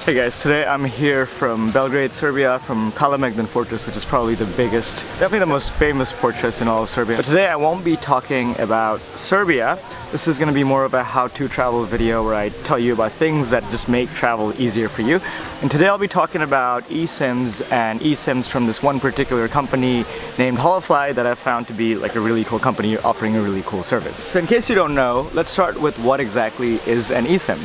Hey guys, today I'm here from Belgrade, Serbia, from Kalemegdan Fortress, which is probably the biggest, definitely the most famous fortress in all of Serbia. But today I won't be talking about Serbia. This is going to be more of a how-to travel video where I tell you about things that just make travel easier for you. And today I'll be talking about eSIMs and eSIMs from this one particular company named Holofly that I've found to be like a really cool company offering a really cool service. So in case you don't know, let's start with what exactly is an eSIM.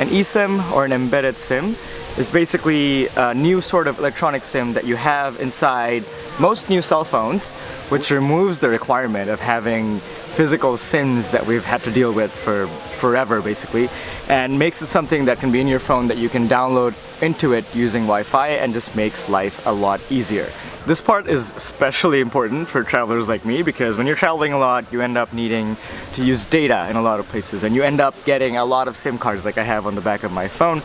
An eSIM, or an embedded SIM, is basically a new sort of electronic SIM that you have inside most new cell phones, which removes the requirement of having physical SIMs that we've had to deal with for forever basically, and makes it something that can be in your phone that you can download into it using Wi-Fi, and just makes life a lot easier. This part is especially important for travelers like me because when you're traveling a lot, you end up needing to use data in a lot of places, and you end up getting a lot of SIM cards like I have on the back of my phone.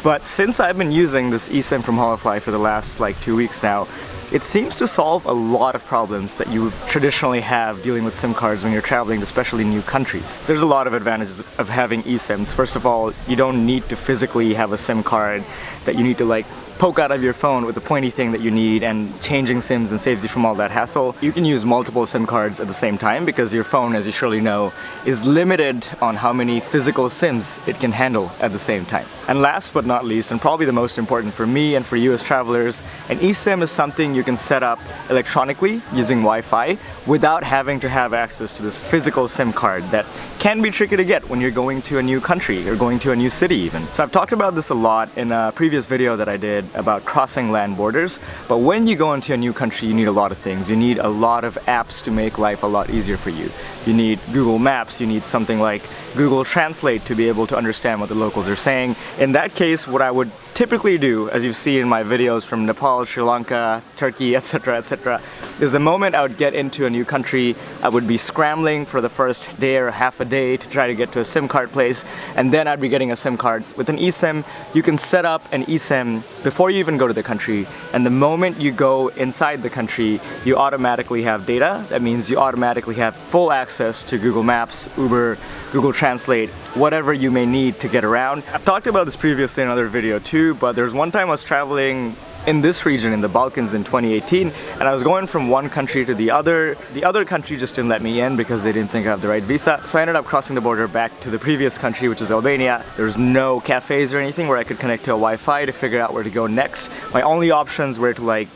But since I've been using this eSIM from Holofly for the last like 2 weeks now, it seems to solve a lot of problems that you traditionally have dealing with SIM cards when you're traveling to especially new countries. There's a lot of advantages of having eSIMs. First of all, you don't need to physically have a SIM card that you need to like poke out of your phone with the pointy thing that you need, and changing SIMs and saves you from all that hassle. You can use multiple SIM cards at the same time because your phone, as you surely know, is limited on how many physical SIMs it can handle at the same time. And last but not least, and probably the most important for me and for you as travelers, an eSIM is something you can set up electronically using Wi-Fi without having to have access to this physical SIM card that can be tricky to get when you're going to a new country or going to a new city even. So I've talked about this a lot in a previous video that I did about crossing land borders, but when you go into a new country you need a lot of things. You need a lot of apps to make life a lot easier for you. You need Google Maps, you need something like Google Translate to be able to understand what the locals are saying. In that case, what I would typically do, as you've seen in my videos from Nepal, Sri Lanka, Turkey, etc., is the moment I would get into a new country, I would be scrambling for the first day or half a day to try to get to a SIM card place, and then I'd be getting a SIM card. With an eSIM, you can set up an eSIM before you even go to the country, and the moment you go inside the country, you automatically have data. That means you automatically have full access to Google Maps, Uber, Google Translate, whatever you may need to get around. I've talked about this previously in another video too, but there's one time I was traveling in this region in the Balkans in 2018, and I was going from one country to the other. The other country just didn't let me in because they didn't think I have the right visa, so I ended up crossing the border back to the previous country, which is Albania. There's no cafes or anything where I could connect to a Wi-Fi to figure out where to go next. My only options were to like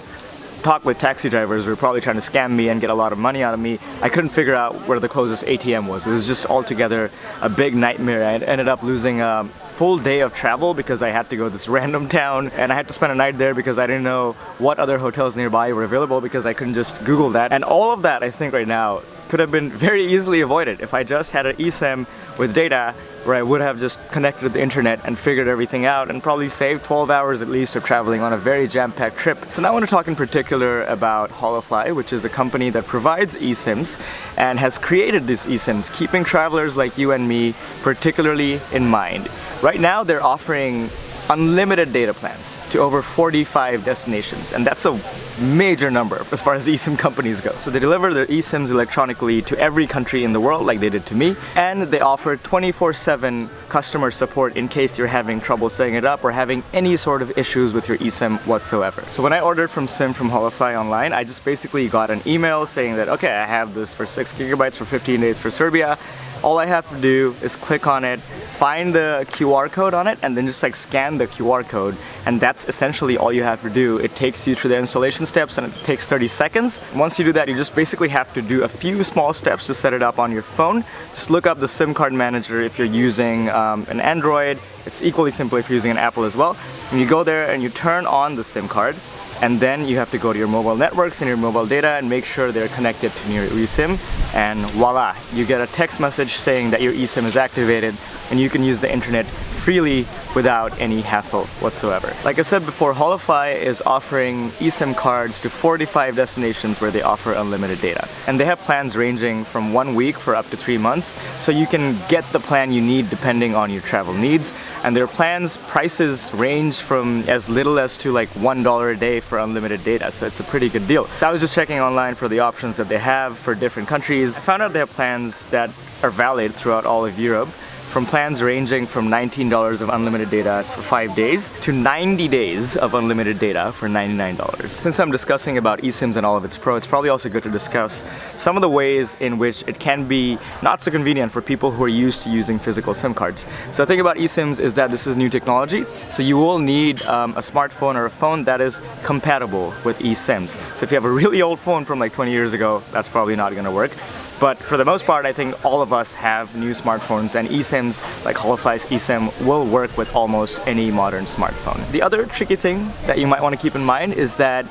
talk with taxi drivers who were probably trying to scam me and get a lot of money out of me. I couldn't figure out where the closest ATM was. It was just altogether a big nightmare. I ended up losing a full day of travel because I had to go to this random town, and I had to spend a night there because I didn't know what other hotels nearby were available because I couldn't just Google that. And all of that, I think right now, could have been very easily avoided if I just had an eSIM with data, where I would have just connected to the internet and figured everything out, and probably saved 12 hours at least of traveling on a very jam-packed trip. So now I want to talk in particular about Holofly, which is a company that provides eSIMs and has created these eSIMs, keeping travelers like you and me particularly in mind. Right now they're offering unlimited data plans to over 45 destinations, and that's a major number as far as eSIM companies go. So they deliver their eSIMs electronically to every country in the world like they did to me, and they offer 24/7 customer support in case you're having trouble setting it up or having any sort of issues with your eSIM whatsoever. So when I ordered from Holofly online, I just basically got an email saying that, okay, I have this for 6 gigabytes for 15 days for Serbia. All I have to do is click on it, find the QR code on it, and then just like scan the QR code, and that's essentially all you have to do. It takes you through the installation steps, and it takes 30 seconds. Once you do that, you just basically have to do a few small steps to set it up on your phone. Just look up the SIM card manager if you're using an Android. It's equally simple if you're using an Apple as well. And you go there and you turn on the SIM card, and then you have to go to your mobile networks and your mobile data and make sure they're connected to your eSIM, and voila, you get a text message saying that your eSIM is activated and you can use the internet freely without any hassle whatsoever. Like I said before, Holofly is offering eSIM cards to 45 destinations where they offer unlimited data. And they have plans ranging from 1 week for up to 3 months, so you can get the plan you need depending on your travel needs. And their plans prices range from as little as to like $1 a day for unlimited data, so it's a pretty good deal. So I was just checking online for the options that they have for different countries. I found out they have plans that are valid throughout all of Europe from plans ranging from $19 of unlimited data for 5 days to 90 days of unlimited data for $99. Since I'm discussing about eSIMs and all of its pros, it's probably also good to discuss some of the ways in which it can be not so convenient for people who are used to using physical SIM cards. So the thing about eSIMs is that this is new technology, so you will need a smartphone or a phone that is compatible with eSIMs. So if you have a really old phone from like 20 years ago, that's probably not going to work. But for the most part, I think all of us have new smartphones, and eSIMs like Holofly's eSIM will work with almost any modern smartphone. The other tricky thing that you might want to keep in mind is that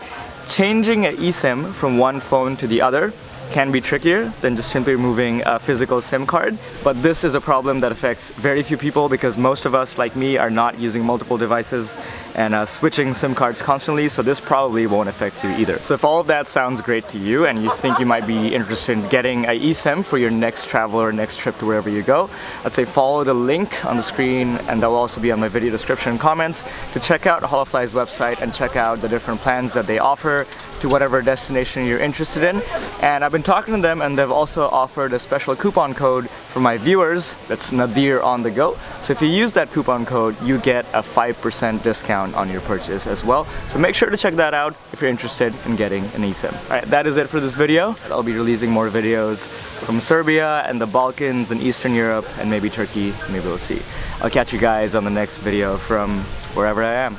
changing an eSIM from one phone to the other can be trickier than just simply removing a physical SIM card. But this is a problem that affects very few people because most of us, like me, are not using multiple devices and switching SIM cards constantly, so this probably won't affect you either. So if all of that sounds great to you and you think you might be interested in getting an eSIM for your next travel or next trip to wherever you go, I'd say follow the link on the screen, and they'll also be on my video description and comments, to check out Holofly's website and check out the different plans that they offer to whatever destination you're interested in. And I've been talking to them, and they've also offered a special coupon code for my viewers. That's Nadir on the go. So if you use that coupon code, you get a 5% discount on your purchase as well. So make sure to check that out if you're interested in getting an eSIM. Alright, that is it for this video. I'll be releasing more videos from Serbia and the Balkans and Eastern Europe and maybe Turkey. Maybe we'll see. I'll catch you guys on the next video from wherever I am.